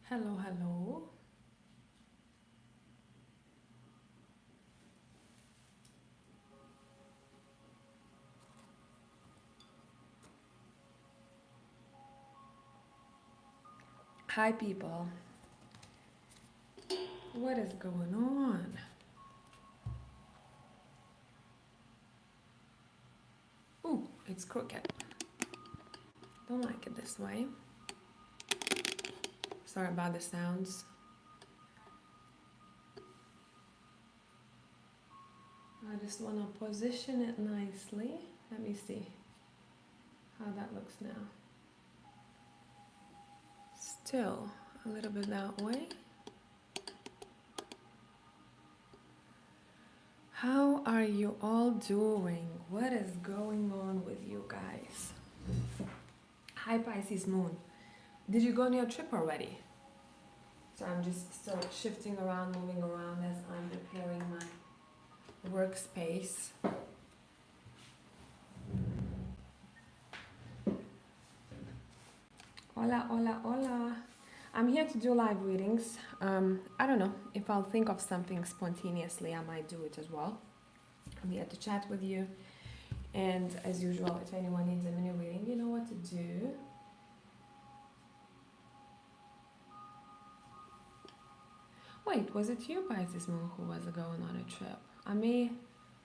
Hello, hello. Hi, people. What is going on? Ooh, it's crooked. Don't like it this way. Sorry about the sounds. I just want to position it nicely. Let me see how that looks now. Still a little bit that way. How are you all doing? What is going on with you guys? Hi, Pisces Moon. Did you go on your trip already? So I'm just still shifting around, moving around as I'm preparing my workspace. Hola, hola, hola. I'm here to do live readings. I don't know. If I'll think of something spontaneously, I might do it as well. I'm here to chat with you. And as usual, if anyone needs a mini reading, you know what to do. Wait, was it you, Pisces Moon, who was going on a trip? I may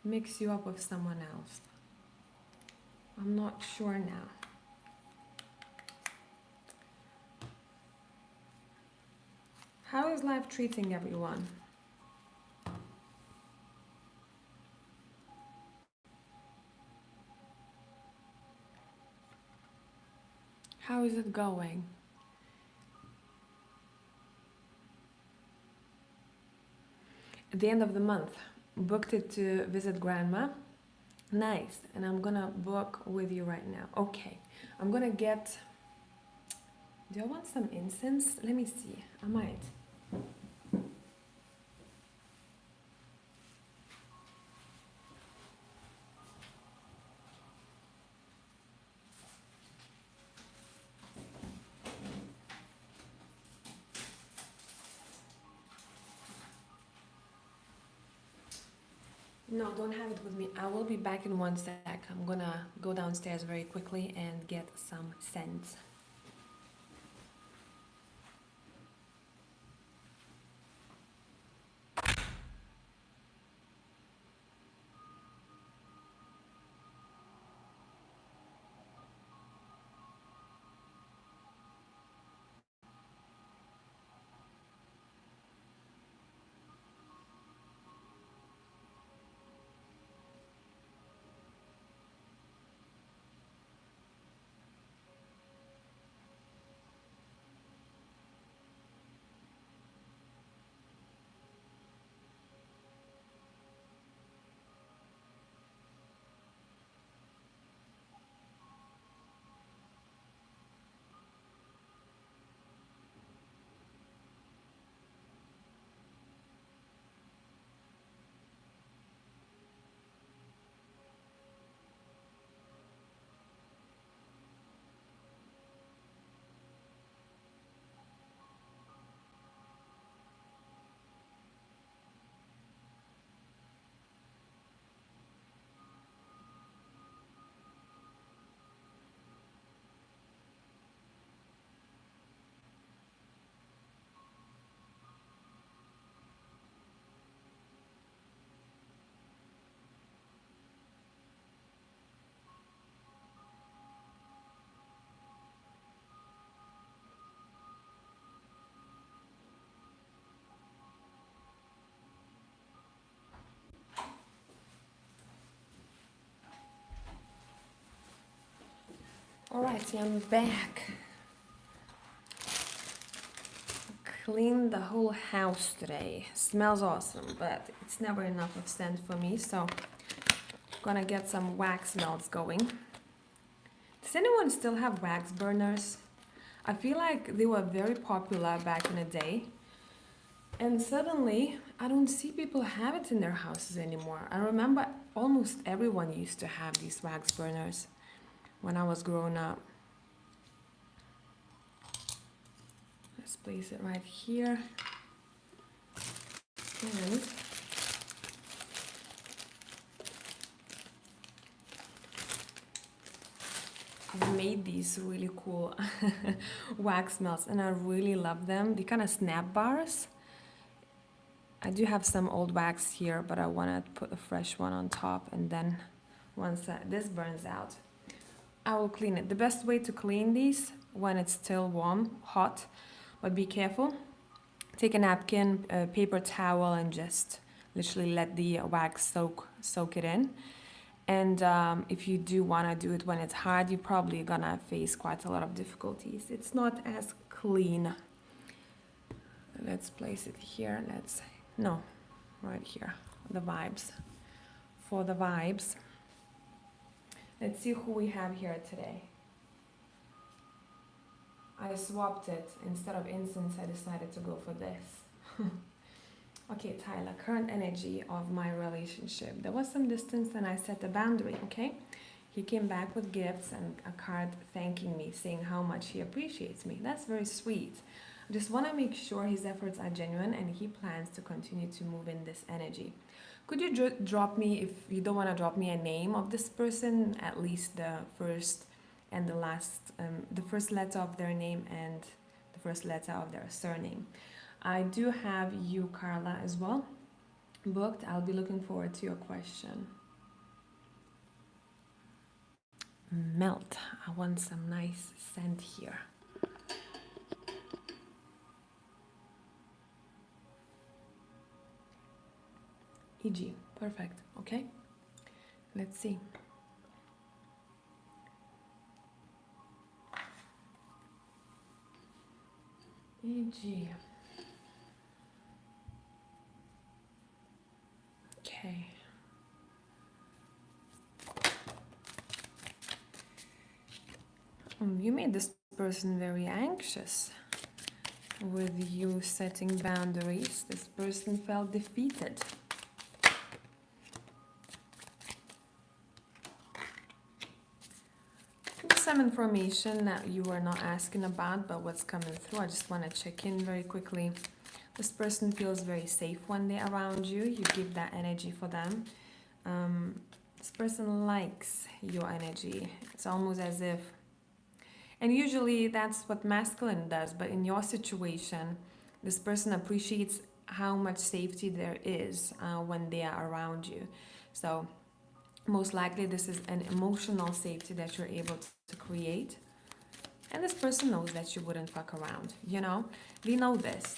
mix you up with someone else. I'm not sure now. How is life treating everyone? How is it going? At the end of the month, booked it to visit grandma. Nice. And I'm gonna book with you right now. Okay. I'm gonna get. Do I want some incense? Let me see. I might. No, don't have it with me. I will be back in one sec. I'm gonna go downstairs very quickly and get some scents. Alrighty, I'm back. Cleaned the whole house today. Smells awesome, but it's never enough of scent for me, so gonna get some wax melts going. Does anyone still have wax burners? I feel like they were very popular back in the day. And suddenly, I don't see people have it in their houses anymore. I remember almost everyone used to have these wax burners when I was growing up. Let's place it right here. And I've made these really cool wax melts and I really love them. They kind of snap bars. I do have some old wax here, but I want to put a fresh one on top, and then once this burns out, I will clean it. The best way to clean these when it's still warm, hot, but be careful. Take a napkin, a paper towel, and just literally let the wax soak it in. And if you do want to do it when it's hard, you're probably gonna face quite a lot of difficulties. It's not as clean. Let's place it here. No, right here. The vibes. For the vibes. Let's see who we have here today. I swapped it. Instead of incense, I decided to go for this. Okay, Tyler, current energy of my relationship. There was some distance and I set a boundary, okay? He came back with gifts and a card thanking me, saying how much he appreciates me. That's very sweet. I just want to make sure his efforts are genuine and he plans to continue to move in this energy. Could you drop me, if you don't want to drop me a name of this person, at least the first and the last, the first letter of their name and the first letter of their surname. I do have you, Carla, as well, booked. I'll be looking forward to your question. Melt. I want some nice scent here. EG, perfect. Okay, let's see. EG. Okay. You made this person very anxious with you setting boundaries. This person felt defeated. Some information that you were not asking about, but what's coming through. I just want to check in very quickly. This person feels very safe when they're around you. You give that energy for them. This person likes your energy. It's almost as if, and usually that's what masculine does, but in your situation, this person appreciates how much safety there is when they are around you. So most likely this is an emotional safety that you're able to create. And this person knows that you wouldn't fuck around, you know? They know this.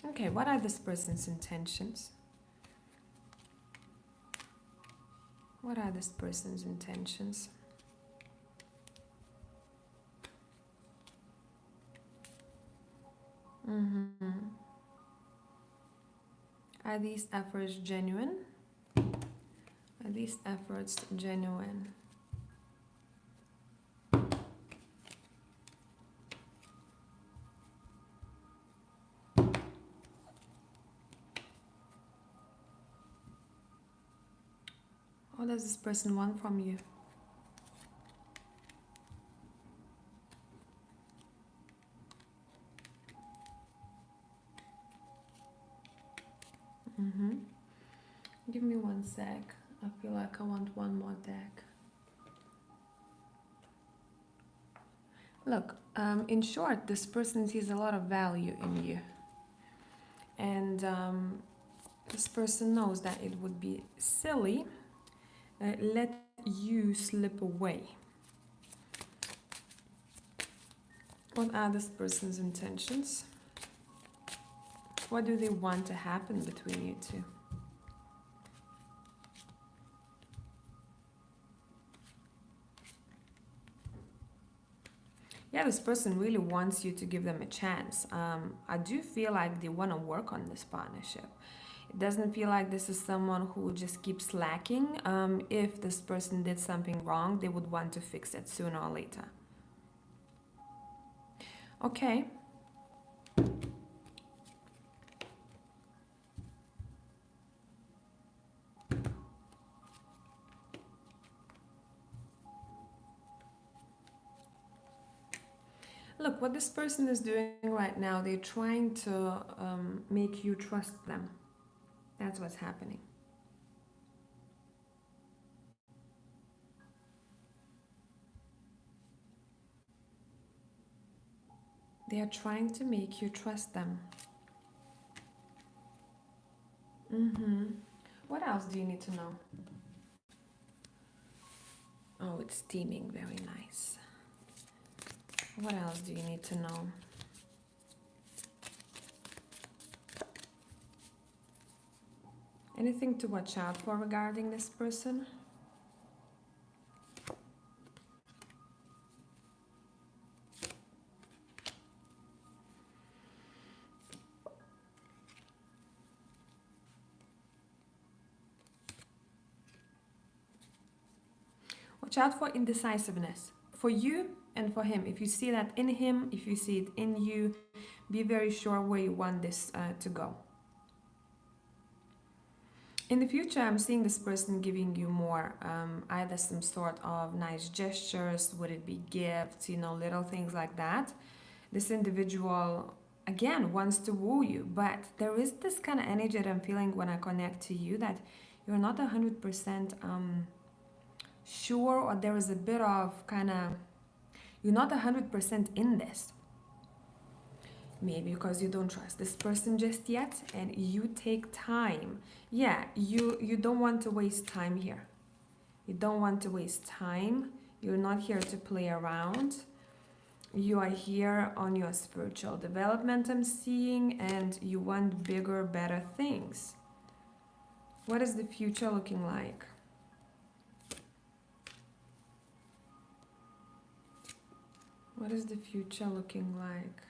Okay, what are this person's intentions? What are this person's intentions? Are these efforts genuine? Are these efforts genuine? What does this person want from you? Give me one sec. I feel like I want one more deck. Look, in short, this person sees a lot of value in you. And this person knows that it would be silly let you slip away. What are this person's intentions? What do they want to happen between you two? Yeah, this person really wants you to give them a chance. I do feel like they want to work on this partnership. It doesn't feel like this is someone who just keeps slacking. If this person did something wrong, they would want to fix it sooner or later. Okay. Look, what this person is doing right now, they're trying to make you trust them. That's what's happening. They are trying to make you trust them. Mm-hmm. What else do you need to know? Oh, it's steaming. Very nice. What else do you need to know? Anything to watch out for regarding this person? Watch out for indecisiveness for you and for him. If you see that in him, if you see it in you, be very sure where you want this to go. In the future, I'm seeing this person giving you more, either some sort of nice gestures, would it be gifts, little things like that. This individual, again, wants to woo you, but there is this kind of energy that I'm feeling when I connect to you that you're not 100% sure, or there is a bit of kind of, you're not 100% in this. Maybe because you don't trust this person just yet and you take time. Yeah, you don't want to waste time here. You don't want to waste time. You're not here to play around. You are here on your spiritual development, I'm seeing, and you want bigger, better things. What is the future looking like? What is the future looking like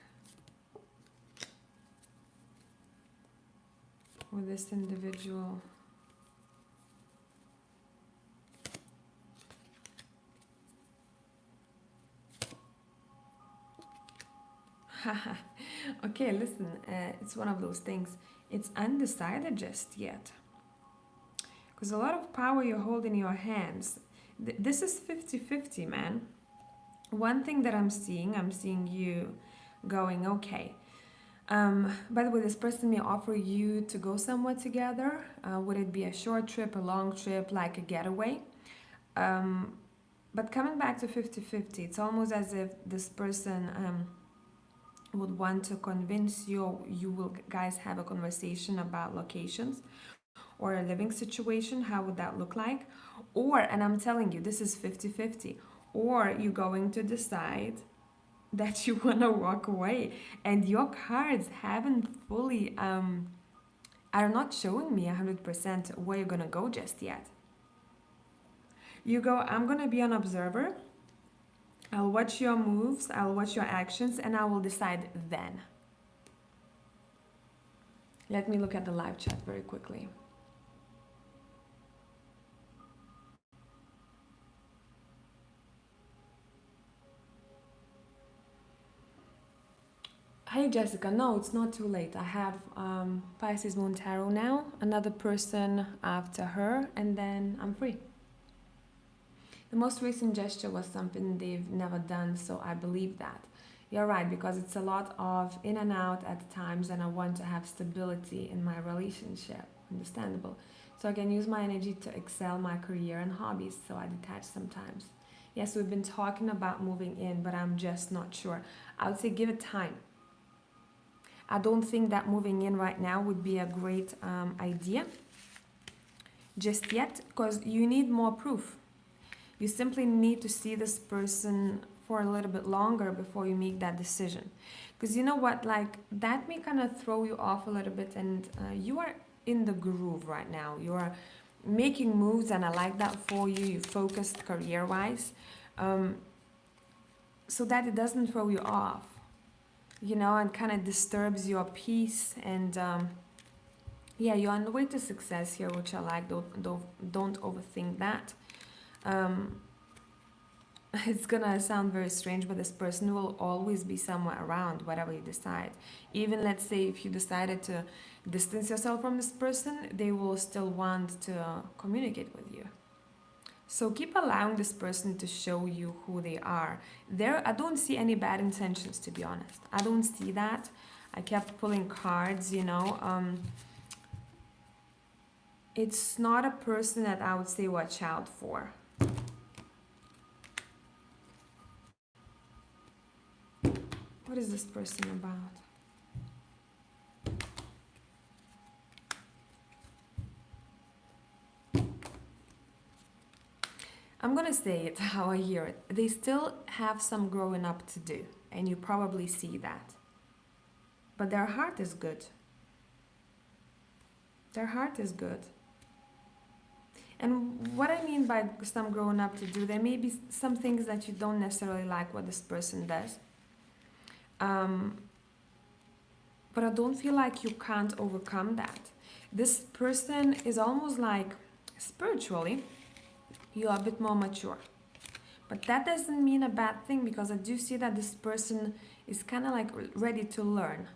with this individual? Okay, listen, it's one of those things. It's undecided just yet. Because a lot of power you hold in your hands. This is 50-50, man. One thing that I'm seeing you going, okay. By the way, this person may offer you to go somewhere together. Would it be a short trip, a long trip, like a getaway? Um, but coming back to 50-50, it's almost as if this person would want to convince you, or you will guys have a conversation about locations or a living situation. How would that look like? Or, and I'm telling you, this is 50-50. Or you're going to decide that you want to walk away and your cards haven't fully are not showing me 100% where you're gonna go just yet. You go, I'm gonna be an observer. I'll watch your moves, I'll watch your actions, and I will decide then. Let me look at the live chat very quickly. Hey Jessica, no, it's not too late. I have Pisces Moon Tarot now, another person after her, and then I'm free. The most recent gesture was something they've never done, so I believe that. You're right, because it's a lot of in and out at times, and I want to have stability in my relationship. Understandable. So I can use my energy to excel my career and hobbies, so I detach sometimes. Yes, we've been talking about moving in, but I'm just not sure. I would say give it time. I don't think that moving in right now would be a great idea just yet, because you need more proof. You simply need to see this person for a little bit longer before you make that decision. Because you know what, like that may kind of throw you off a little bit, and you are in the groove right now. You are making moves, and I like that for you. You focused career wise, so that it doesn't throw you off, and kind of disturbs your peace. And yeah, you're on the way to success here, which I like. Don't overthink that. um, it's gonna sound very strange, but this person will always be somewhere around, whatever you decide. Even let's say if you decided to distance yourself from this person, they will still want to communicate with you. So keep allowing this person to show you who they are. There, I don't see any bad intentions, to be honest. I don't see that. I kept pulling cards, you know. It's not a person that I would say watch out for. What is this person about? I'm gonna say it how I hear it. They still have some growing up to do, and you probably see that. But their heart is good. Their heart is good. And what I mean by some growing up to do, there may be some things that you don't necessarily like what this person does. Um, but I don't feel like you can't overcome that. This person is almost like spiritually, you are a bit more mature. But that doesn't mean a bad thing, because I do see that this person is kind of like ready to learn.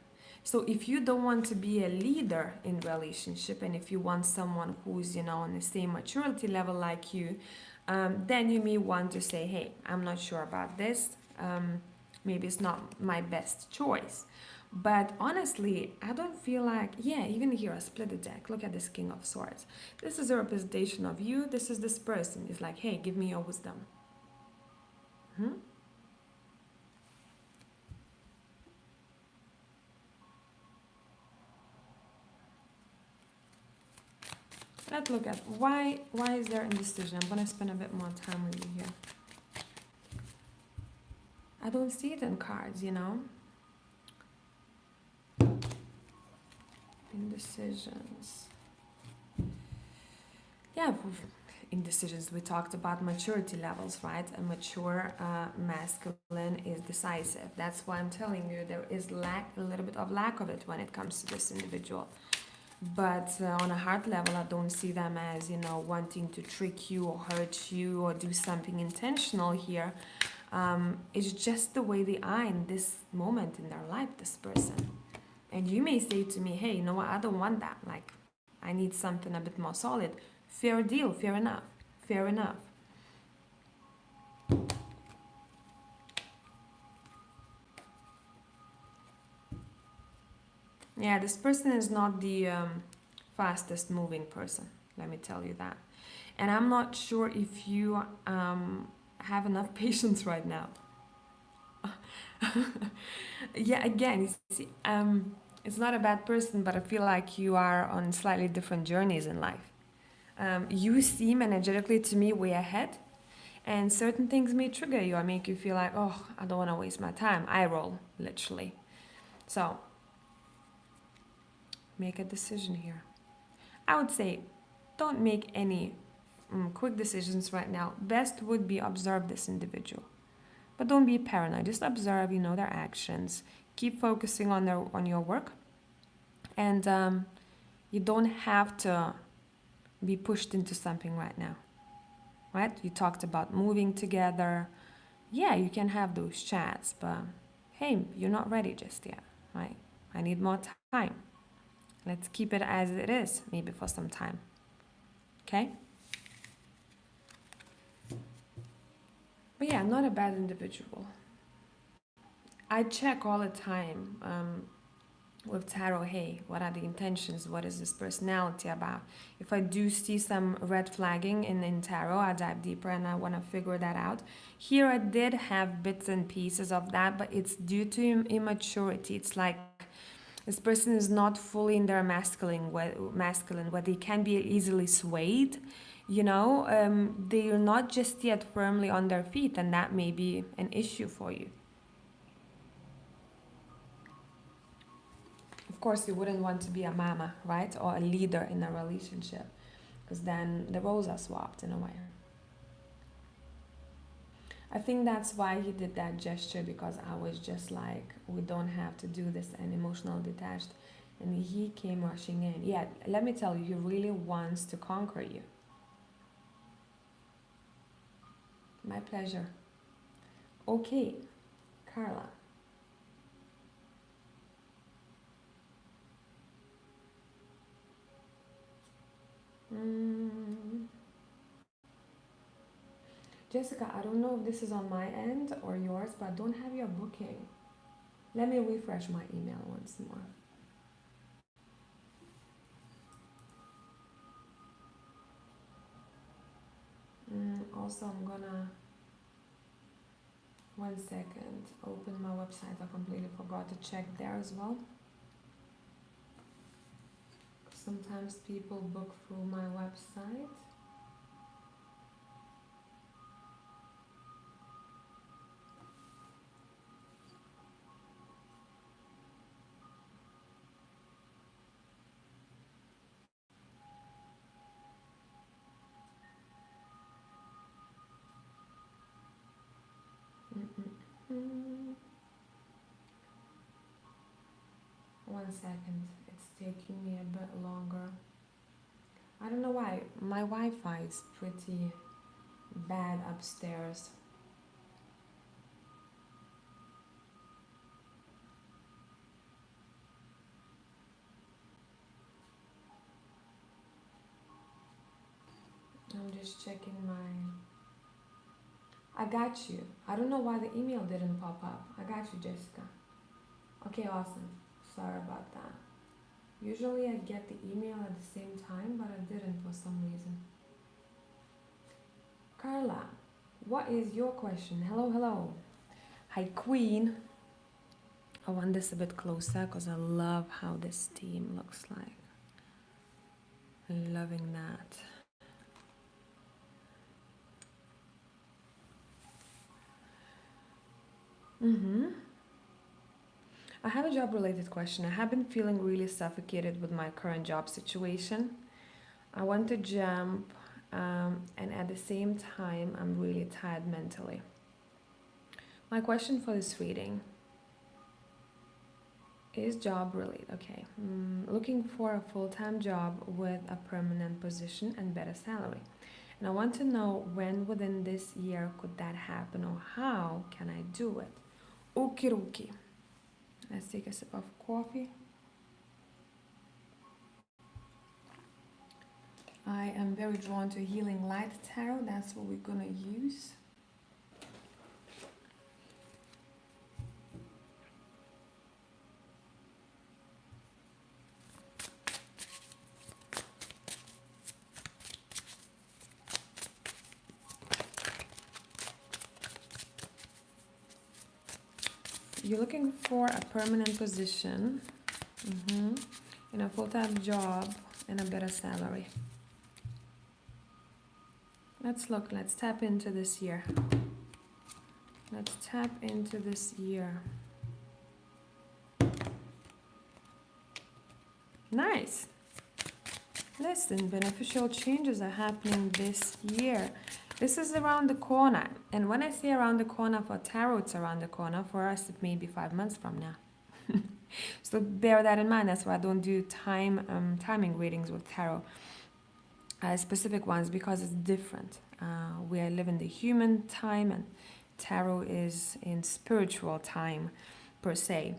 So if you don't want to be a leader in relationship, and if you want someone who's, you know, on the same maturity level like you, then you may want to say, hey, I'm not sure about this. Maybe it's not my best choice. But honestly, I don't feel like, yeah, even here, I split the deck. Look at this King of Swords. This is a representation of you. This is this person. It's like, hey, give me your wisdom. Hmm? Let's look at why is there indecision? I'm gonna spend a bit more time with you here. I don't see it in cards, you know? Indecisions. Yeah, indecisions. We talked about maturity levels, right? A mature masculine is decisive. That's why I'm telling you there is a little bit of lack of it when it comes to this individual. But on a heart level, I don't see them as, you know, wanting to trick you or hurt you or do something intentional here. It's just the way they are in this moment in their life, this person. And you may say to me, hey, you know what, I don't want that. Like, I need something a bit more solid. Fair deal, fair enough, fair enough. Yeah, this person is not the fastest moving person, let me tell you that. And I'm not sure if you have enough patience right now. Yeah, again, you see, it's not a bad person, but I feel like you are on slightly different journeys in life. You seem energetically to me way ahead, and certain things may trigger you or make you feel like, oh, I don't want to waste my time. I roll, literally. So, make a decision here. I would say, don't make any quick decisions right now. Best would be observe this individual. But don't be paranoid. Just observe, you know, their actions. Keep focusing on your work, and you don't have to be pushed into something right now. Right? You talked about moving together. Yeah, you can have those chats, but hey, you're not ready just yet. Right? I need more time. Let's keep it as it is, maybe for some time. Okay? But yeah, not a bad individual. I check all the time with tarot, hey, what are the intentions? What is this personality about? If I do see some red flagging in tarot, I dive deeper and I want to figure that out. Here I did have bits and pieces of that, but it's due to immaturity. It's like this person is not fully in their masculine, where they can be easily swayed. You know, they are not just yet firmly on their feet, and that may be an issue for you. Of course, you wouldn't want to be a mama, right? Or a leader in a relationship, because then the roles are swapped in a way. I think that's why he did that gesture, because I was just like, we don't have to do this, and emotional detached. And he came rushing in. Yeah, let me tell you, he really wants to conquer you. My pleasure. Okay, Carla. Mm, Jessica, I don't know if this is on my end or yours, but I don't have your booking. Let me refresh my email once more. Also, I'm gonna, 1 second, open my website. I completely forgot to check there as well. Sometimes people book through my website. Mm-mm-mm. 1 second, it's taking me a bit longer. I don't know why, my Wi-Fi is pretty bad upstairs. I'm just checking my... I got you. I don't know why the email didn't pop up. I got you, Jessica. Okay, awesome. Sorry about that. Usually I get the email at the same time, but I didn't for some reason. Carla, what is your question? Hello, hello. Hi, Queen. I want this a bit closer because I love how this team looks like. Loving that. I have a job related question. I have been feeling really suffocated with my current job situation. I want to jump, and at the same time, I'm really tired mentally. My question for this reading is job related. Okay. Looking for a full time job with a permanent position and better salary. And I want to know when within this year could that happen or how can I do it? Okie dokie. Let's take a sip of coffee. I am very drawn to Healing Light Tarot. That's what we're gonna use. You're looking for a permanent position, in a full-time job and a better salary. Let's look, let's tap into this year. Let's tap into this year. Nice. Listen, beneficial changes are happening this year. This is around the corner. And when I say around the corner for tarot, it's around the corner. For us, it may be 5 months from now. So bear that in mind. That's why I don't do timing readings with tarot. Specific ones, because it's different. We are living the human time and tarot is in spiritual time per se.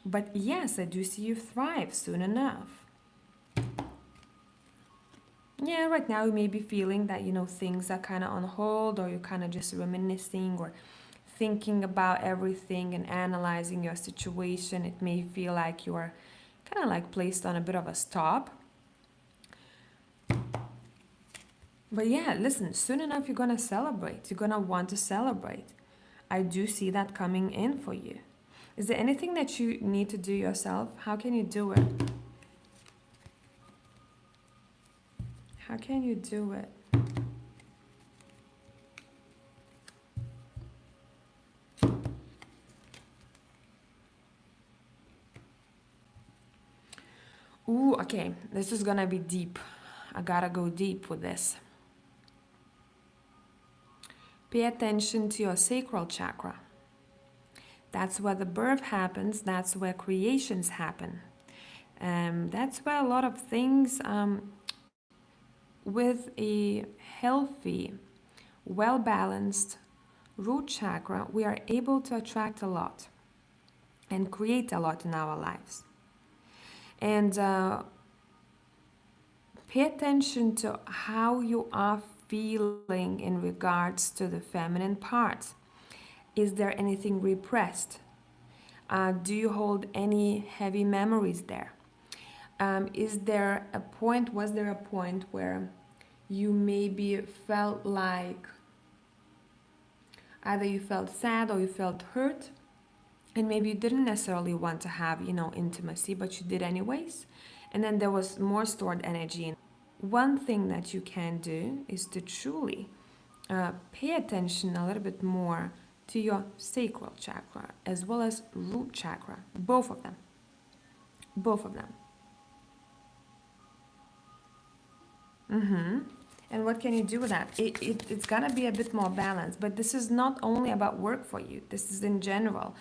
But yes, I do see you thrive soon enough. Yeah, right now you may be feeling that, things are kind of on hold, or you're kind of just reminiscing or thinking about everything and analyzing your situation. It may feel like you are kind of like placed on a bit of a stop. But yeah, listen, soon enough you're gonna celebrate. You're gonna want to celebrate. I do see that coming in for you. Is there anything that you need to do yourself? How can you do it? How can you do it? Ooh, okay, this is gonna be deep. I gotta go deep with this. Pay attention to your sacral chakra. That's where the birth happens, that's where creations happen. That's where a lot of things with a healthy, well-balanced root chakra, we are able to attract a lot and create a lot in our lives. And pay attention to how you are feeling in regards to the feminine parts? Is there anything repressed? Do you hold any heavy memories there? Was there a point where you maybe felt like either you felt sad or you felt hurt, and maybe you didn't necessarily want to have, intimacy, but you did anyways, and then there was more stored energy? One thing that you can do is to truly pay attention a little bit more to your sacral chakra as well as root chakra, both of them. Both of them. And what can you do with that? It's gonna be a bit more balanced, but this is not only about work for you. This is in general.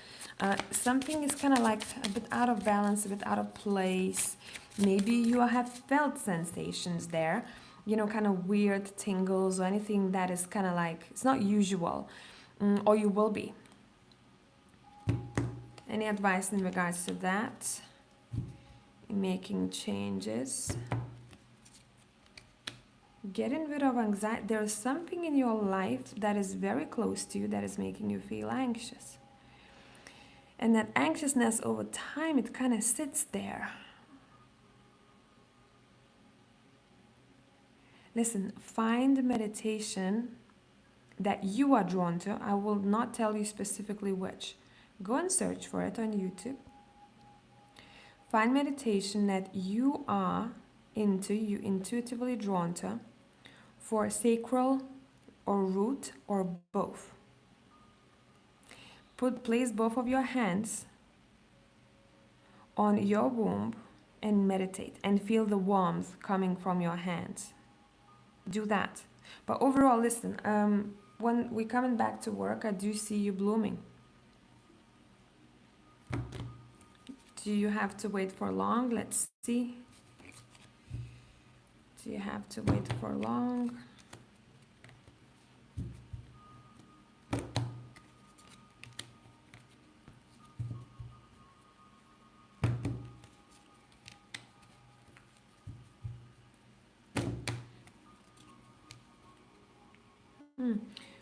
Something is kind of like a bit out of balance, a bit out of place. Maybe you have felt sensations there, kind of weird tingles or anything that is kind of like, it's not usual, or you will be. Any advice in regards to that? Making changes. Getting rid of anxiety. There's something in your life that is very close to you that is making you feel anxious. And that anxiousness over time, it kind of sits there. Listen, find meditation that you are drawn to. I will not tell you specifically which. Go and search for it on YouTube. Find meditation that you are into, you intuitively drawn to, for sacral or root or both. Place both of your hands on your womb and meditate and feel the warmth coming from your hands. Do that. But overall, listen, when we're coming back to work, I do see you blooming. Do you have to wait for long? Let's see. Do you have to wait for long?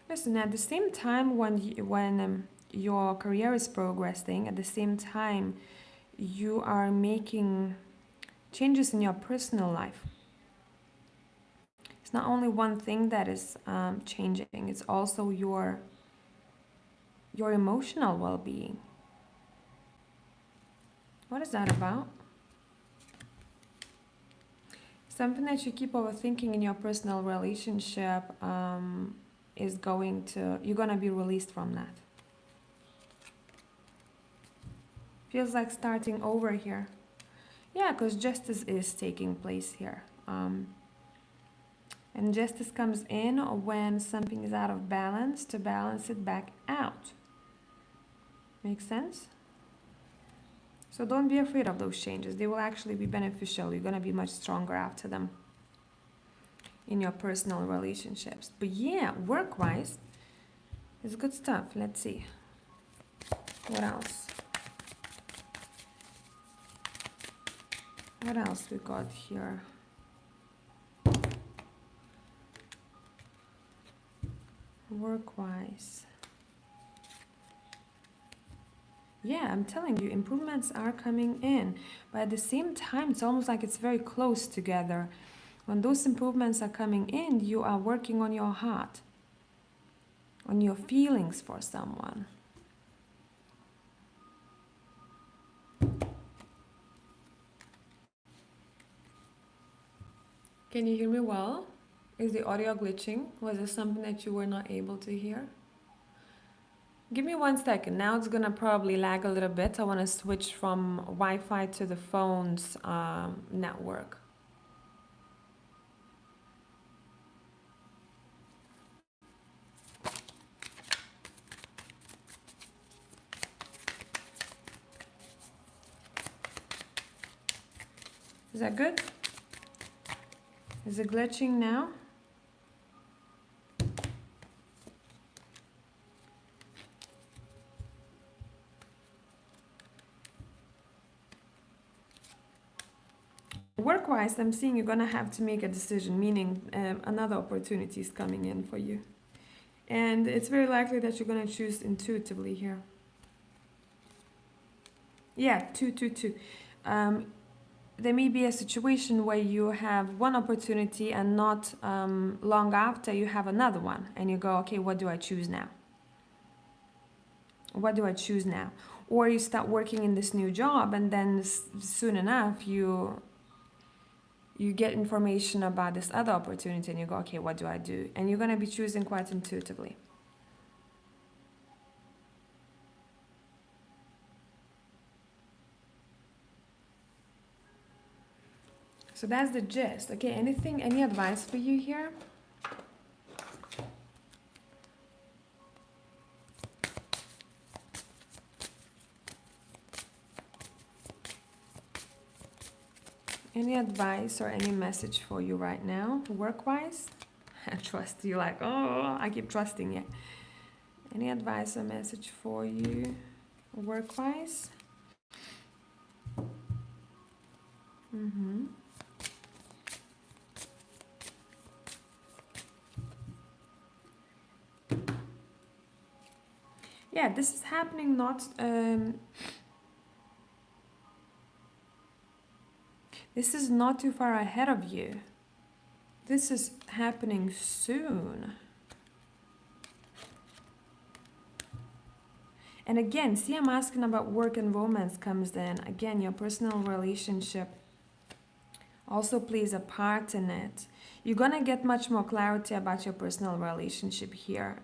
Listen, at the same time, when your career is progressing, at the same time, you are making changes in your personal life. It's not only one thing that is changing, it's also your emotional well-being. What is that about? Something that you keep overthinking in your personal relationship you're gonna be released from that. Feels like starting over here. Yeah, because justice is taking place here. And justice comes in when something is out of balance, to balance it back out. Make sense? So don't be afraid of those changes. They will actually be beneficial. You're going to be much stronger after them in your personal relationships. But yeah, work-wise, it's good stuff. Let's see. What else? What else we got here? Work-wise. Yeah, I'm telling you, improvements are coming in. But at the same time, it's almost like it's very close together. When those improvements are coming in, you are working on your heart, on your feelings for someone. Can you hear me well? Is the audio glitching? Was there something that you were not able to hear? Give me 1 second. Now it's gonna probably lag a little bit. I wanna switch from Wi-Fi to the phone's network. Is that good? Is it glitching now? otherwise, I'm seeing you're gonna have to make a decision, meaning another opportunity is coming in for you. And it's very likely that you're gonna choose intuitively here. Yeah, two. Um, there may be a situation where you have one opportunity and not long after you have another one, and you go, okay, what do I choose now? What do I choose now? Or you start working in this new job, and then soon enough you get information about this other opportunity, and you go, okay, what do I do? And you're gonna be choosing quite intuitively. So that's the gist. Okay, any advice for you here? Any advice or any message for you right now, work-wise? I trust you, like, oh, I keep trusting you. Any advice or message for you, work-wise? Mm-hmm. Yeah, this is happening not... this is not too far ahead of you. This is happening soon. And again, see, I'm asking about work and romance comes in. Again, your personal relationship also plays a part in it. You're gonna get much more clarity about your personal relationship here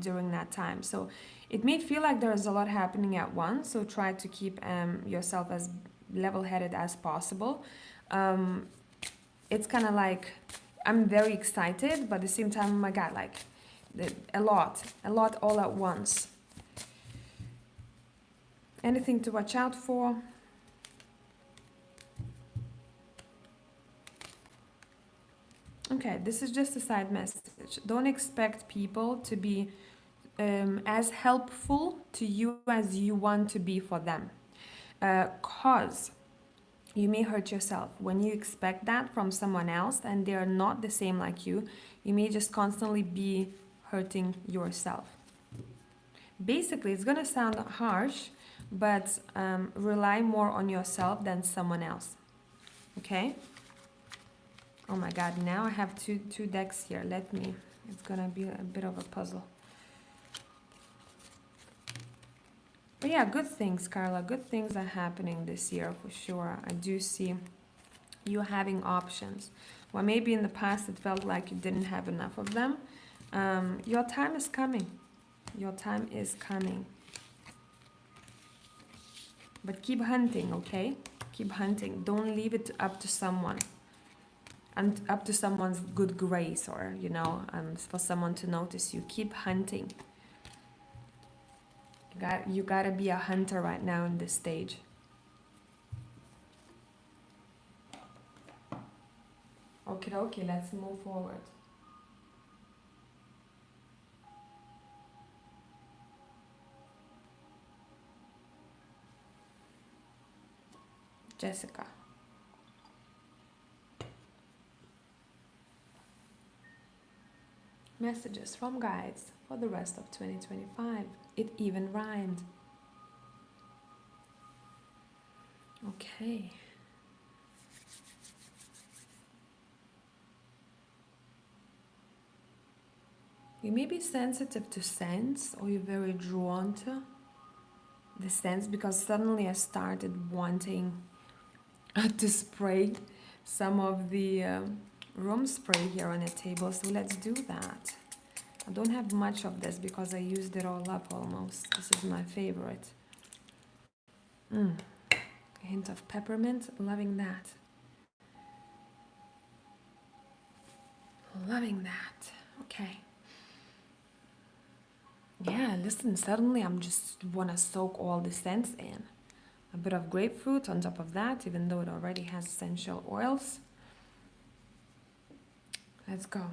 during that time. So it may feel like there's a lot happening at once, so try to keep yourself as level-headed as possible. It's kind of like, I'm very excited, but at the same time, oh my God, like a lot all at once. Anything to watch out for? Okay, this is just a side message. Don't expect people to be as helpful to you as you want to be for them. Cause you may hurt yourself. When you expect that from someone else and they're not the same like you may just constantly be hurting yourself. Basically, it's gonna sound harsh, but rely more on yourself than someone else. Okay? Oh my God, now I have two decks here. It's gonna be a bit of a puzzle. But yeah, good things, Carla. Good things are happening this year for sure. I do see you having options. Well, maybe in the past it felt like you didn't have enough of them. Your time is coming. Your time is coming. But keep hunting, okay? Keep hunting. Don't leave it up to someone. And up to someone's good grace or, for someone to notice you. Keep hunting. You gotta be a hunter right now in this stage. Okay, let's move forward. Jessica. Messages from guides for the rest of 2025. It even rhymed. Okay. You may be sensitive to scents, or you're very drawn to the scents, because suddenly I started wanting to spray some of the room spray here on the table, so let's do that. I don't have much of this because I used it all up almost. This is my favorite. A hint of peppermint, loving that. Loving that. Okay. Yeah, listen, suddenly I'm just wanna soak all the scents in. A bit of grapefruit on top of that, even though it already has essential oils. Let's go.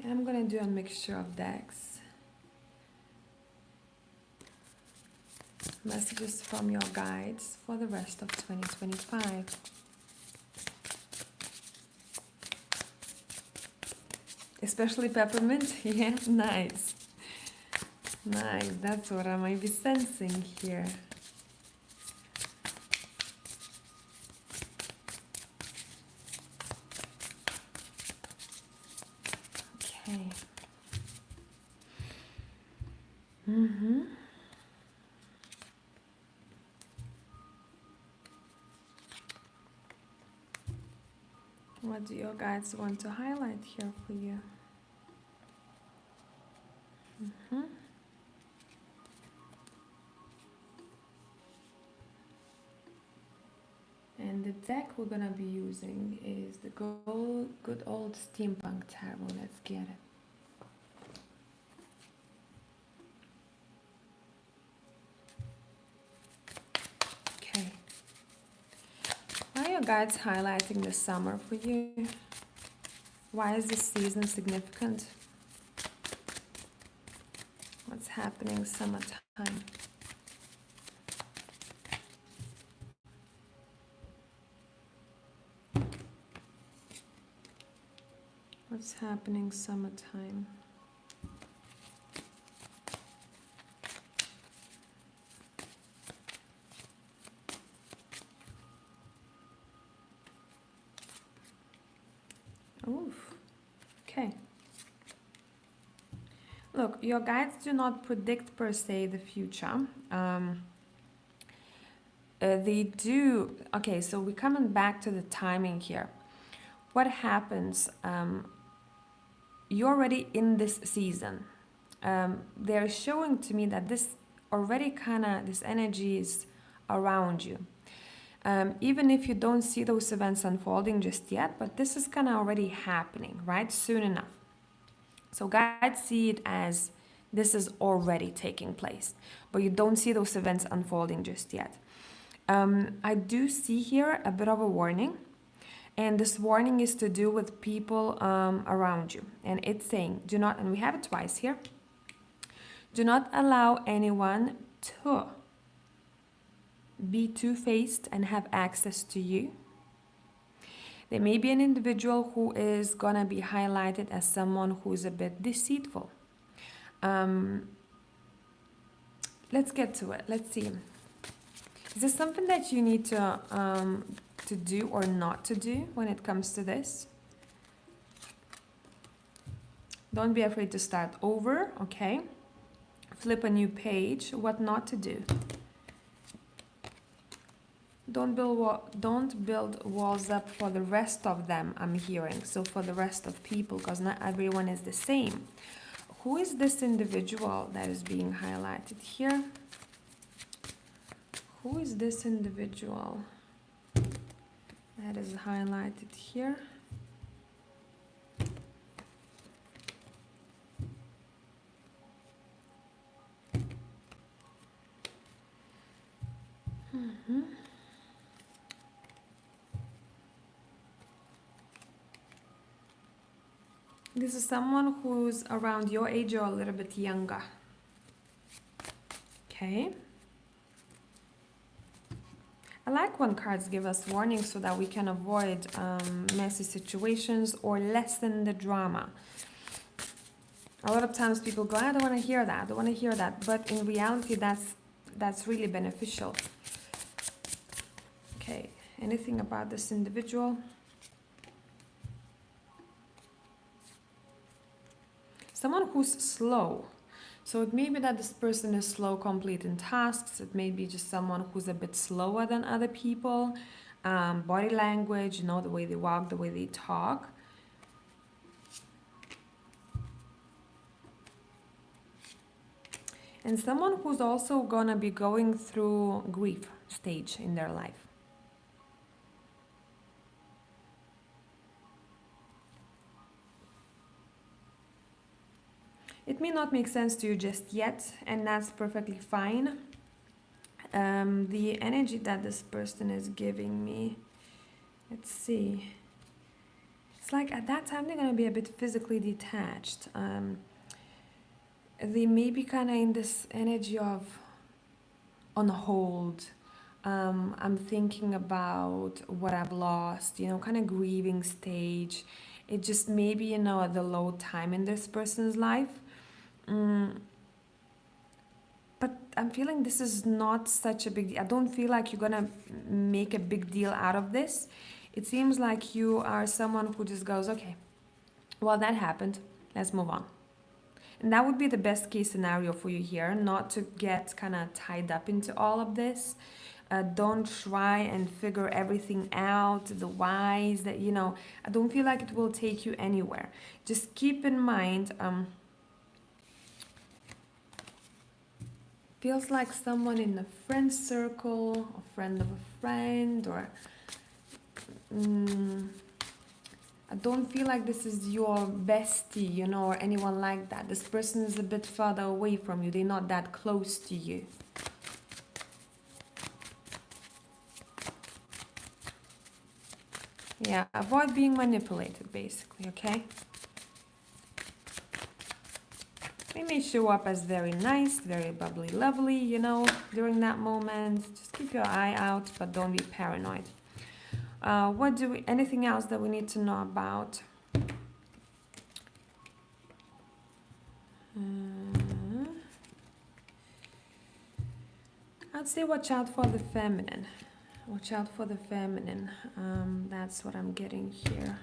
And I'm gonna do a mixture of decks. Messages from your guides for the rest of 2025. Especially peppermint. Yeah, nice. Nice. That's what I might be sensing here. Okay. Mm-hmm. What do your guides want to highlight here for you? Mm-hmm. And the deck we're gonna be using is the good old steampunk tarot. Let's get it. Okay. Why are your guides highlighting the summer for you? Why is this season significant? What's happening summertime? What's happening summertime? Oof. Okay. Look, your guides do not predict per se the future. They do. Okay, so we're coming back to the timing here. What happens? You're already in this season. They're showing to me that this already this energy is around you. Even if you don't see those events unfolding just yet, but this is kind of already happening, right? Soon enough. So guides see it as this is already taking place, but you don't see those events unfolding just yet. I do see here a bit of a warning, and this warning is to do with people around you. And it's saying, do not, and we have it twice here, do not allow anyone to be two-faced and have access to you. There may be an individual who is gonna be highlighted as someone who's a bit deceitful. Let's get to it. Let's see. Is this something that you need to do or not to do when it comes to this? Don't be afraid to start over, okay? Flip a new page. What not to do? Don't build walls up for the rest of them, I'm hearing. So for the rest of people, because not everyone is the same. Who is this individual that is being highlighted here? Who is this individual that is highlighted here? Mm-hmm. This is someone who's around your age or a little bit younger. Okay. I like when cards give us warnings so that we can avoid messy situations or lessen the drama. A lot of times people go, I don't want to hear that, I don't want to hear that. But in reality, that's really beneficial. Okay, anything about this individual? Someone who's slow. So it may be that this person is slow completing tasks. It may be just someone who's a bit slower than other people. Body language, the way they walk, the way they talk. And someone who's also gonna be going through grief stage in their life. It may not make sense to you just yet, and that's perfectly fine. The energy that this person is giving me, let's see. It's like at that time they're gonna be a bit physically detached. They may be kind of in this energy of on hold. I'm thinking about what I've lost, kind of grieving stage. It just maybe, at the low time in this person's life. Mm, but I'm feeling this is not such a big deal. I don't feel like you're gonna make a big deal out of this. It seems like you are someone who just goes, okay, well, that happened. Let's move on. And that would be the best case scenario for you here, not to get kind of tied up into all of this. Don't try and figure everything out, the whys that, I don't feel like it will take you anywhere. Just keep in mind, feels like someone in a friend circle, a friend of a friend, or I don't feel like this is your bestie, or anyone like that. This person is a bit further away from you. They're not that close to you. Yeah, avoid being manipulated, basically, okay? They may show up as very nice, very bubbly, lovely, during that moment. Just keep your eye out, but don't be paranoid. Anything else that we need to know about? I'd say watch out for the feminine. Watch out for the feminine. That's what I'm getting here.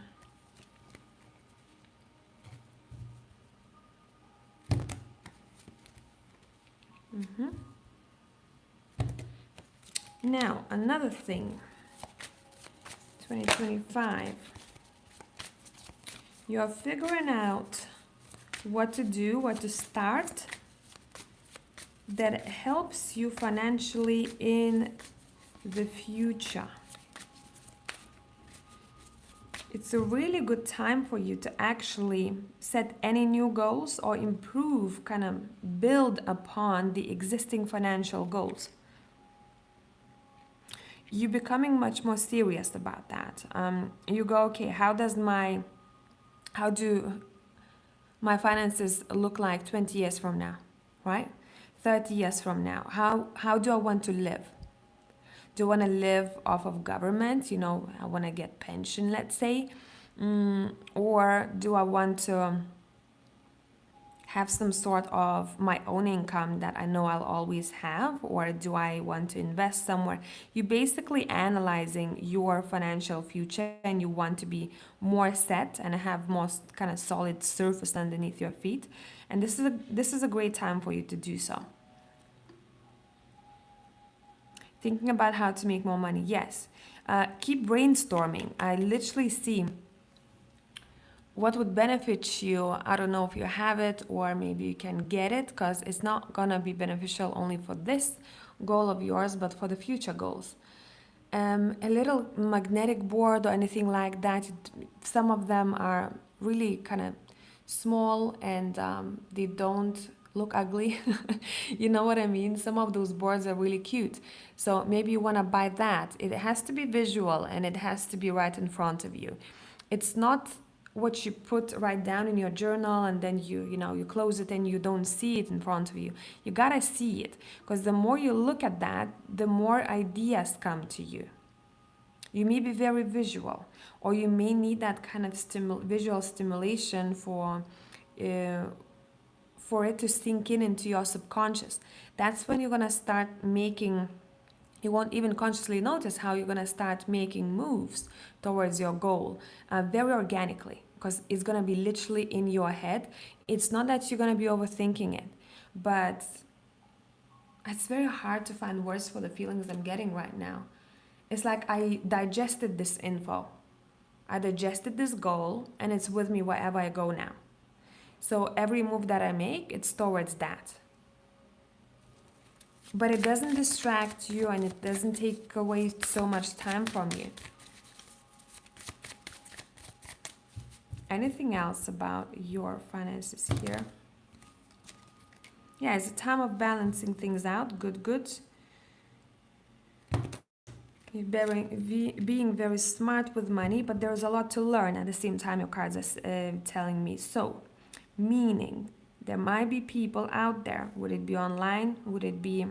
Now, another thing. 2025. You're figuring out what to do, what to start that helps you financially in the future. It's a really good time for you to actually set any new goals or improve, kind of build upon the existing financial goals. You're becoming much more serious about that. You go, okay, how do my finances look like 20 years from now, right? 30 years from now. How do I want to live? Do I want to live off of government? I want to get pension, let's say. Or do I want to have some sort of my own income that I know I'll always have? Or do I want to invest somewhere? You're basically analyzing your financial future, and you want to be more set and have more kind of solid surface underneath your feet. And this is a great time for you to do so. Thinking about how to make more money, yes. Keep brainstorming. I literally see what would benefit you. I don't know if you have it or maybe you can get it, because it's not gonna be beneficial only for this goal of yours, but for the future goals. A little magnetic board or anything like that. Some of them are really kind of small, and they don't look ugly. You know what I mean? Some of those boards are really cute. So maybe you want to buy that. It has to be visual, and it has to be right in front of you. It's not what you put right down in your journal, and then you close it and you don't see it in front of you. You gotta see it, because the more you look at that, the more ideas come to you. You may be very visual, or you may need that kind of visual stimulation for it to sink into your subconscious. That's when you're gonna start making. You won't even consciously notice how you're gonna start making moves towards your goal, very organically, because it's gonna be literally in your head. It's not that you're gonna be overthinking it, but it's very hard to find words for the feelings I'm getting right now. It's like I digested this info. I digested this goal, and it's with me wherever I go now. So every move that I make, it's towards that. But it doesn't distract you, and it doesn't take away so much time from you. Anything else about your finances here? Yeah, it's a time of balancing things out. Good. Being very smart with money, but there's a lot to learn at the same time, your cards are telling me. So, meaning there might be people out there, would it be online, would it be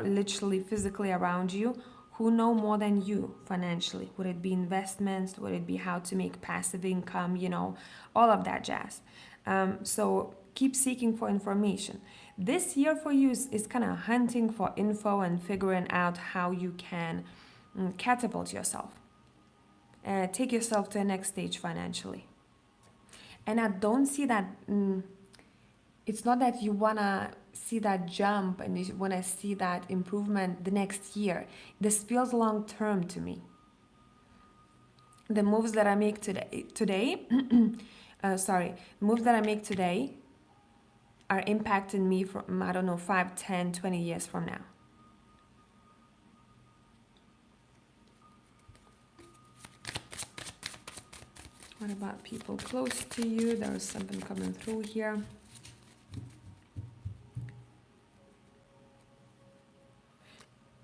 literally physically around you who know more than you financially. Would it be investments? Would it be how to make passive income? All of that jazz. So keep seeking for information. This year for you is kind of hunting for info and figuring out how you can catapult yourself, take yourself to the next stage financially. And I don't see that. It's not that you wanna see that jump and you wanna see that improvement the next year. This feels long term to me. The moves that I make today, moves that I make today are impacting me from, I don't know, 5, 10, 20 years from now. What about people close to you? There's something coming through here.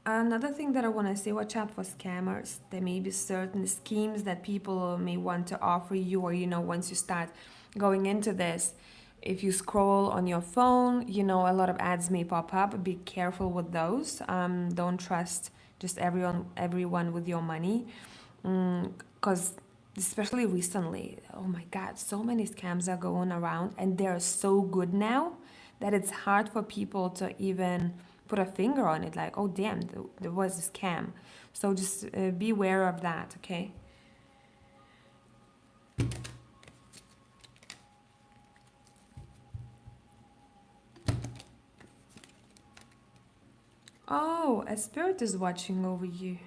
Another thing that I want to say, watch out for scammers. There may be certain schemes that people may want to offer you, or once you start going into this, if you scroll on your phone, a lot of ads may pop up. Be careful with those. Don't trust just everyone with your money, because especially recently, oh my God, so many scams are going around, and they're so good now that it's hard for people to even put a finger on it, like, oh damn, there was a scam. So just be aware of that, okay? Oh, a spirit is watching over you.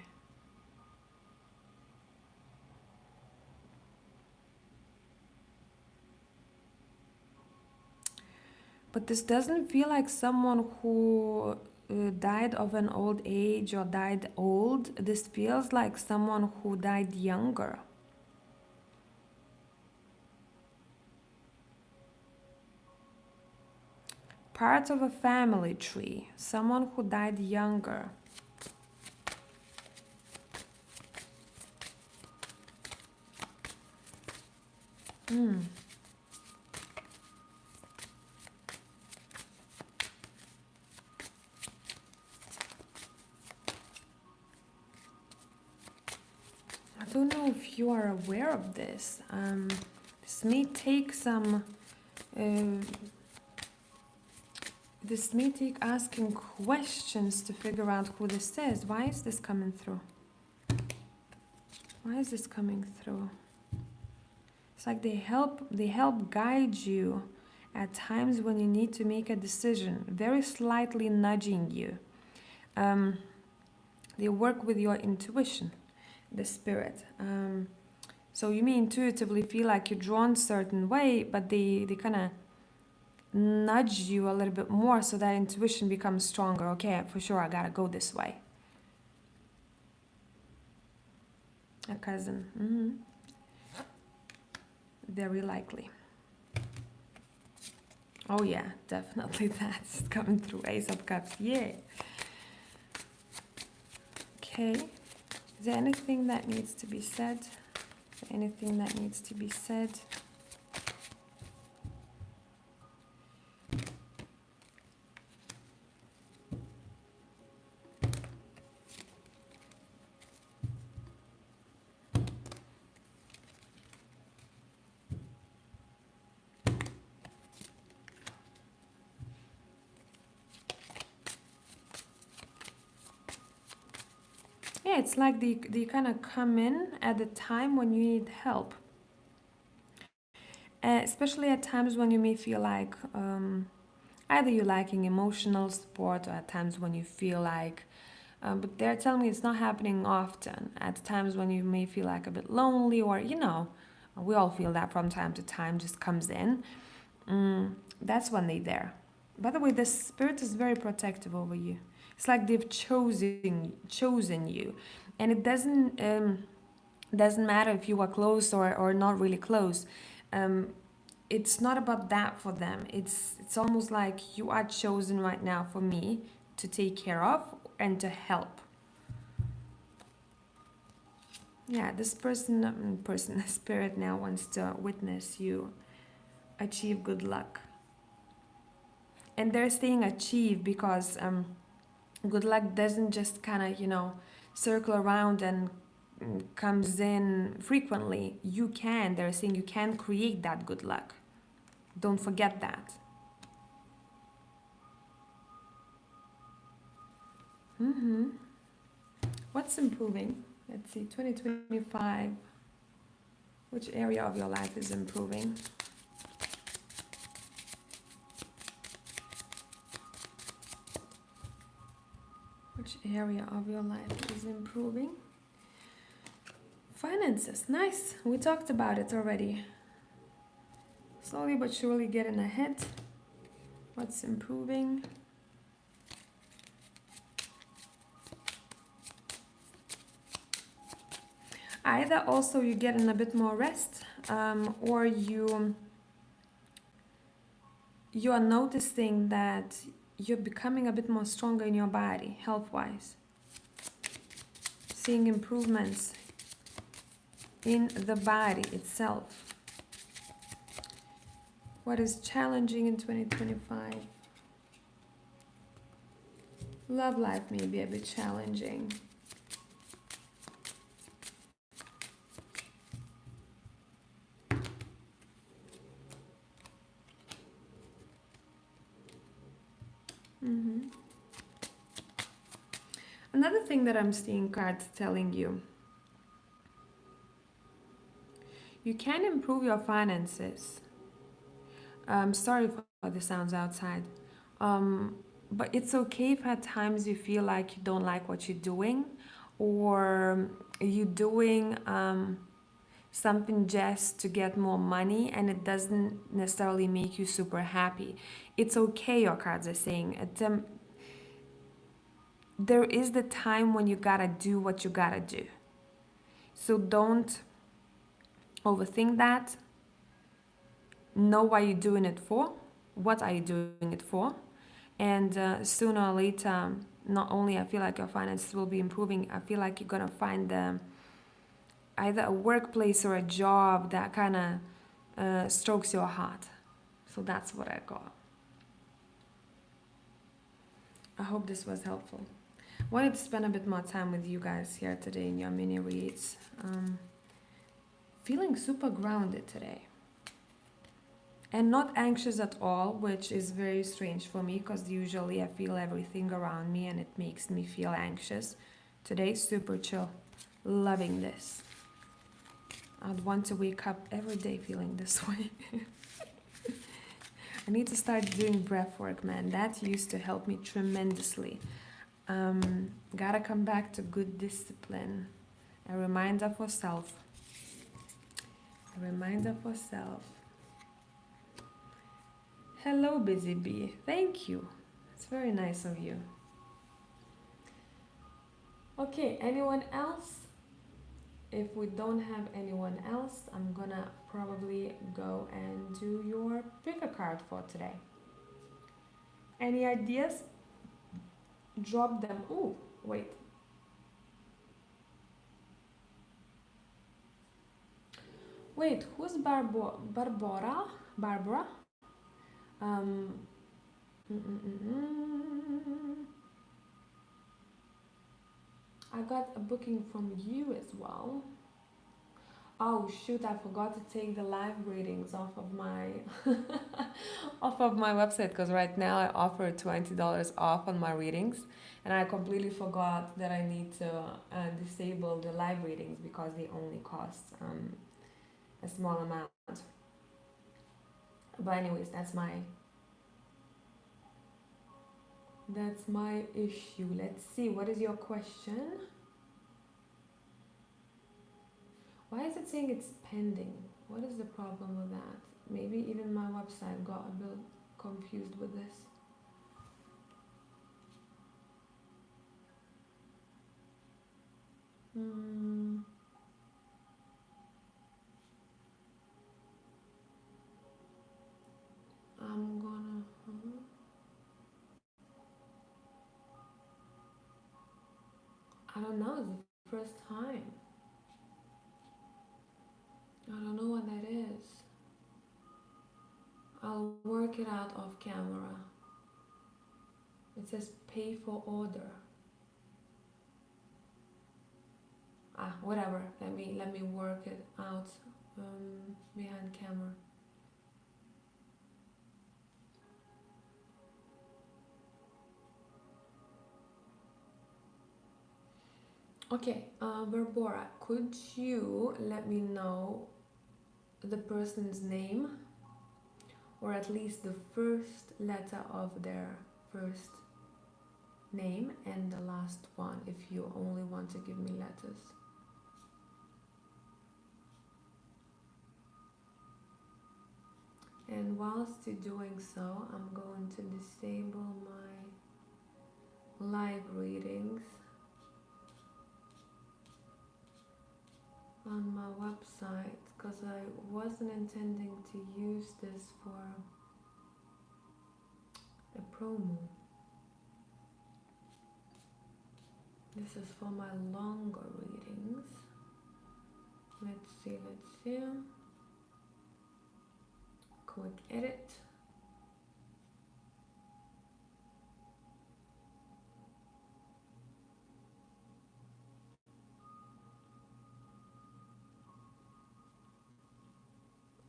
But this doesn't feel like someone who died of an old age or died old. This feels like someone who died younger. Part of a family tree. Someone who died younger. I don't know if you are aware of this. This may take some. This may take asking questions to figure out who this is. Why is this coming through? Why is this coming through? It's like they help guide you at times when you need to make a decision, very slightly nudging you. They work with your intuition, the spirit. So you may intuitively feel like you're drawn a certain way, but they kind of nudge you a little bit more so that intuition becomes stronger. Okay, for sure, I gotta go this way. A cousin. Very likely. Oh yeah, definitely that's coming through. Ace of Cups, yeah. Okay, is there anything that needs to be said? Anything that needs to be said? Yeah, it's like they kind of come in at the time when you need help. Especially at times when you may feel like either you're lacking emotional support, or at times when you feel like, but they're telling me it's not happening often. At times when you may feel like a bit lonely, or we all feel that from time to time, just comes in. That's when they're there. By the way, the spirit is very protective over you. It's like they've chosen you, and it doesn't matter if you are close or not really close. It's not about that for them. It's almost like you are chosen right now for me to take care of and to help. Yeah, this spirit now wants to witness you achieve good luck. And they're saying achieve because Good luck doesn't just kind of, circle around and comes in frequently. They're saying you can create that good luck. Don't forget that. What's improving? Let's see, 2025. Which area of your life is improving? Which area of your life is improving? Finances, nice. We talked about it already. Slowly but surely getting ahead. What's improving? Either also you're getting a bit more rest, or you are noticing that you're becoming a bit more stronger in your body, health-wise. Seeing improvements in the body itself. What is challenging in 2025? Love life may be a bit challenging. Another thing that I'm seeing cards telling you, you can improve your finances. Sorry for the sounds outside. But it's okay if at times you feel like you don't like what you're doing, or you're doing something just to get more money and it doesn't necessarily make you super happy. It's okay, your cards are saying. There is the time when you gotta do what you gotta do. So don't overthink that. Know why you're doing it for. What are you doing it for? And sooner or later, not only I feel like your finances will be improving, I feel like you're gonna find either a workplace or a job that kind of strokes your heart. So that's what I got. I hope this was helpful. Wanted to spend a bit more time with you guys here today in your mini reads. Feeling super grounded today. And not anxious at all, which is very strange for me because usually I feel everything around me and it makes me feel anxious. Today, super chill. Loving this. I'd want to wake up every day feeling this way. I need to start doing breath work, man. That used to help me tremendously. Gotta come back to good discipline. A reminder for self. A reminder for self. Hello, Busy Bee. Thank you. It's very nice of you. Okay, anyone else? If we don't have anyone else, I'm gonna probably go and do your pick a card for today. Any ideas? Drop them. Oh, wait. Wait, who's Barbara? Barbara? Um, I got a booking from you as well. Oh shoot, I forgot to take the live readings off of my off of my website because right now I offer $20 off on my readings, and I completely forgot that I need to disable the live readings because they only cost a small amount. But anyways, that's my issue. Let's see, what is your question? Why is it saying it's pending? What is the problem with that? Maybe even my website got a bit confused with this. I'm gonna... I don't know, it's the first time. I don't know what that is. I'll work it out off camera. It says pay for order. Whatever. Let me work it out behind camera. Okay, Barbara, could you let me know the person's name, or at least the first letter of their first name and the last one, if you only want to give me letters? And whilst you're doing so, I'm going to disable my live readings on my website because I wasn't intending to use this for a promo. This is for my longer readings. Let's see. Quick edit.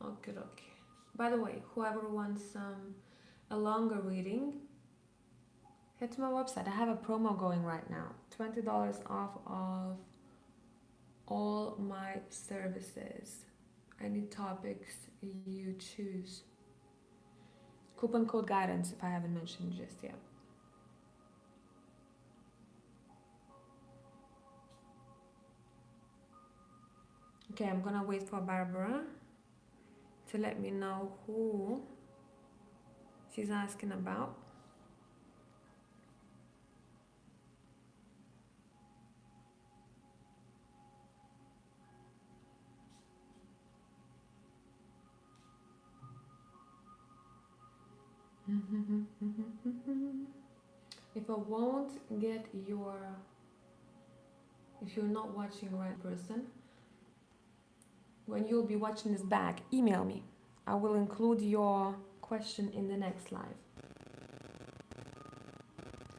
Okay. By the way, whoever wants a longer reading, head to my website. I have a promo going right now. $20 off of all my services. Any topics you choose. Coupon code guidance if I haven't mentioned just yet. Okay, I'm gonna wait for Barbara to let me know who she's asking about. If I won't get if you're not watching right person, when you'll be watching this back, email me. I will include your question in the next live.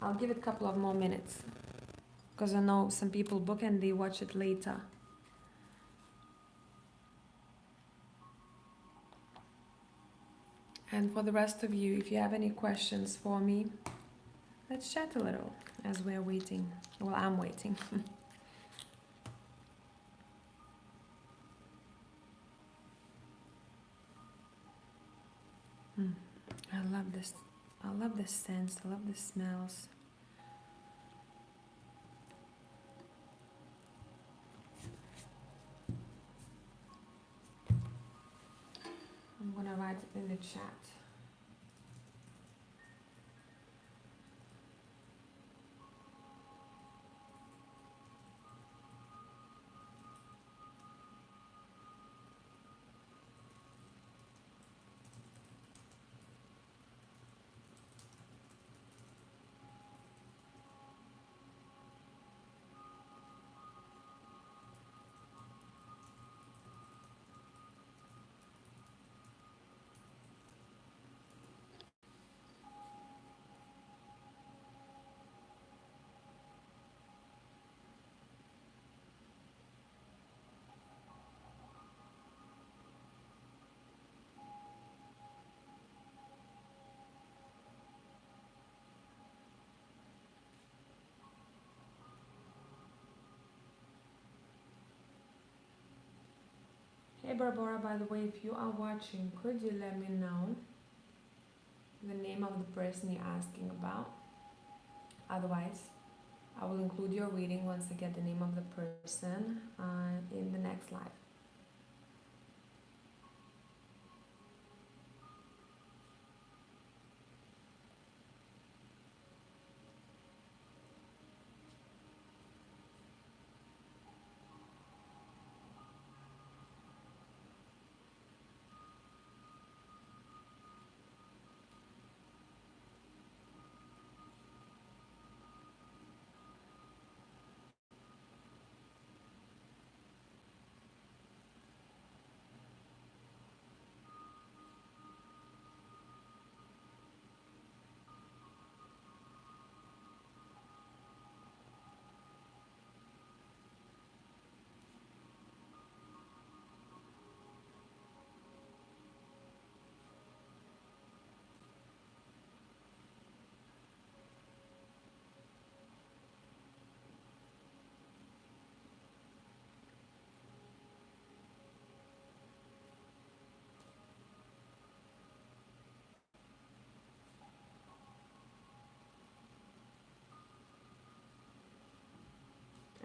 I'll give it a couple of more minutes because I know some people book and they watch it later. And for the rest of you, if you have any questions for me, let's chat a little as we're waiting. Well, I'm waiting. I love this. I love the scents. I love the smells. I'm gonna write it in the chat. Hey Barbara, by the way, if you are watching, could you let me know the name of the person you're asking about? Otherwise, I will include your reading once I get the name of the person in the next live.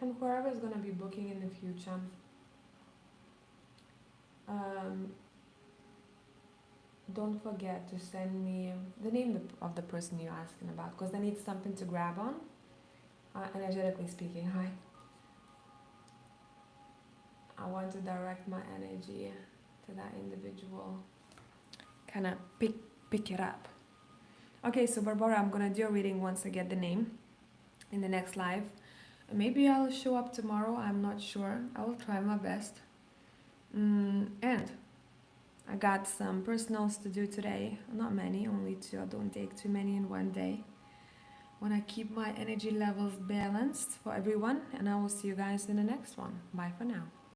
And whoever is gonna be booking in the future, um, don't forget to send me the name of the person you're asking about, because I need something to grab on, energetically speaking. Hi. I want to direct my energy to that individual. Kind of pick it up. Okay, so Barbara, I'm gonna do a reading once I get the name in the next live. Maybe I'll show up tomorrow. I'm not sure. I will try my best. And I got some personals to do today. Not many, only 2. I don't take too many in one day. Want to keep my energy levels balanced for everyone, and I will see you guys in the next one. Bye for now.